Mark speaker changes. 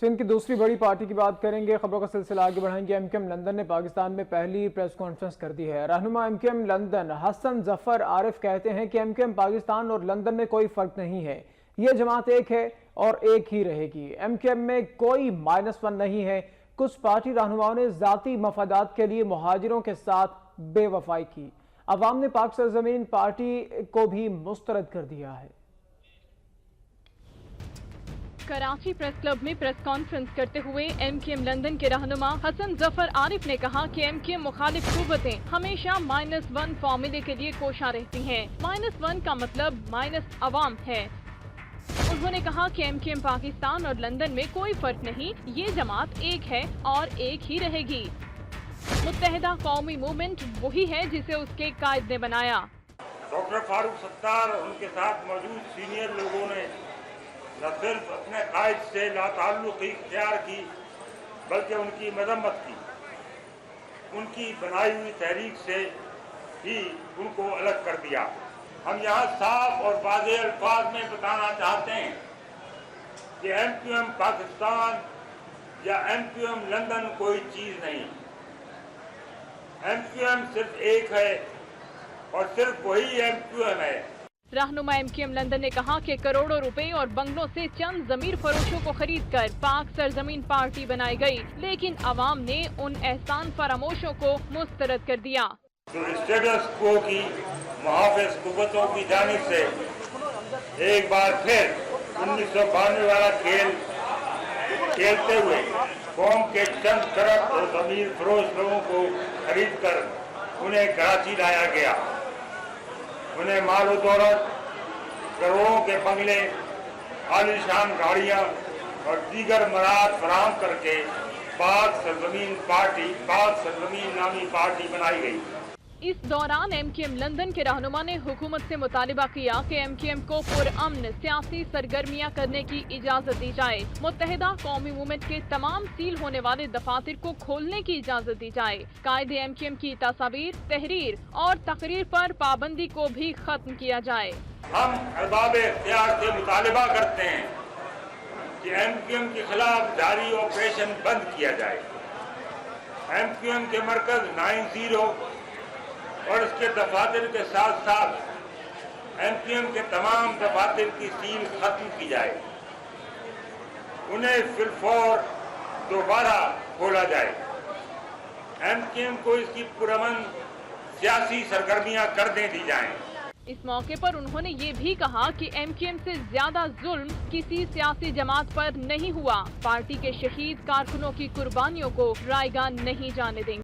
Speaker 1: سندھ کی دوسری بڑی پارٹی کی بات کریں گے، خبروں کا سلسلہ آگے بڑھائیں گے۔ ایم کیو ایم لندن نے پاکستان میں پہلی پریس کانفرنس کر دی ہے۔ رہنما ایم کیو ایم لندن حسن ظفر عارف کہتے ہیں کہ ایم کیو ایم پاکستان اور لندن میں کوئی فرق نہیں ہے، یہ جماعت ایک ہے اور ایک ہی رہے گی۔ ایم کیو ایم میں کوئی -1 نہیں ہے۔ کچھ پارٹی رہنماؤں نے ذاتی مفادات کے لیے مہاجروں کے ساتھ بے وفائی کی۔ عوام نے پاک سرزمین پارٹی کو بھی مسترد کر دیا ہے۔
Speaker 2: کراچی پریس کلب میں پریس کانفرنس کرتے ہوئے ایم کیو ایم لندن کے رہنما حسن ظفر عارف نے کہا کہ ایم کیو ایم مخالف قوتیں ہمیشہ -1 فارمولے کے لیے کوشاں رہتی ہیں۔ -1 کا مطلب مائنس عوام ہے۔ انہوں نے کہا کہ ایم کیو ایم پاکستان اور لندن میں کوئی فرق نہیں، یہ جماعت ایک ہے اور ایک ہی رہے گی۔ متحدہ قومی موومنٹ وہی ہے جسے اس کے قائد نے بنایا۔
Speaker 3: ڈاکٹر فاروق ستار اور ان کے ساتھ موجود سینئر لوگوں نے نہ صرف اپنے قائد سے لا تعلقی اختیار کی بلکہ ان کی مذمت کی۔ ان کی بنائی ہوئی تحریک سے ہی ان کو الگ کر دیا۔ ہم یہاں صاف اور واضح الفاظ میں بتانا چاہتے ہیں کہ ایم کیو ایم پاکستان یا ایم کیو ایم لندن کوئی چیز نہیں۔ ایم کیو ایم صرف ایک ہے اور صرف وہی ایم کیو ایم ہے۔
Speaker 2: رہنما ایم کیو ایم لندن نے کہا کہ کروڑوں روپے اور بنگلوں سے چند ضمیر فروشوں کو خرید کر پاک سرزمین پارٹی بنائی گئی، لیکن عوام نے ان احسان فراموشوں کو مسترد کر دیا۔
Speaker 3: اسٹیٹس کو کی محافظ قوتوں کی جانب سے ایک بار پھر 1992 والا کھیل کھیلتے ہوئے قوم کے چند کرپٹ اور ضمیر فروش لوگوں کو خرید کر انہیں کراچی لایا گیا۔ انہیں مال و دولت، کروڑوں کے بنگلے، عالیشان گاڑیاں اور دیگر مراد فراہم کر کے پاک سرزمین نامی پارٹی بنائی گئی۔
Speaker 2: اس دوران ایم کیو ایم لندن کے رہنما نے حکومت سے مطالبہ کیا کہ ایم کیو ایم کو پرامن سیاسی سرگرمیاں کرنے کی اجازت دی جائے، متحدہ قومی موومنٹ کے تمام سیل ہونے والے دفاتر کو کھولنے کی اجازت دی جائے، قائد ایم کیو ایم کی تصاویر، تحریر اور تقریر پر پابندی کو بھی ختم کیا جائے۔
Speaker 3: ہم ارباب اختیار سے مطالبہ کرتے ہیں کہ ایم کیو ایم کے خلاف جاری آپریشن بند کیا جائے۔ ایم کیو ایم کے مرکز 90 اور اس کے دفاتر کے ساتھ ساتھ ایم کیو ایم کے تمام دفاتر کی سیل ختم کی جائے، انہیں فی الفور دوبارہ کھولا جائے۔ ایم کیو ایم کو اس کی پرامن سیاسی سرگرمیاں کرنے دی جائیں۔
Speaker 2: اس موقع پر انہوں نے یہ بھی کہا کہ ایم کیو ایم سے زیادہ ظلم کسی سیاسی جماعت پر نہیں ہوا، پارٹی کے شہید کارکنوں کی قربانیوں کو رائیگاں نہیں جانے دیں گے۔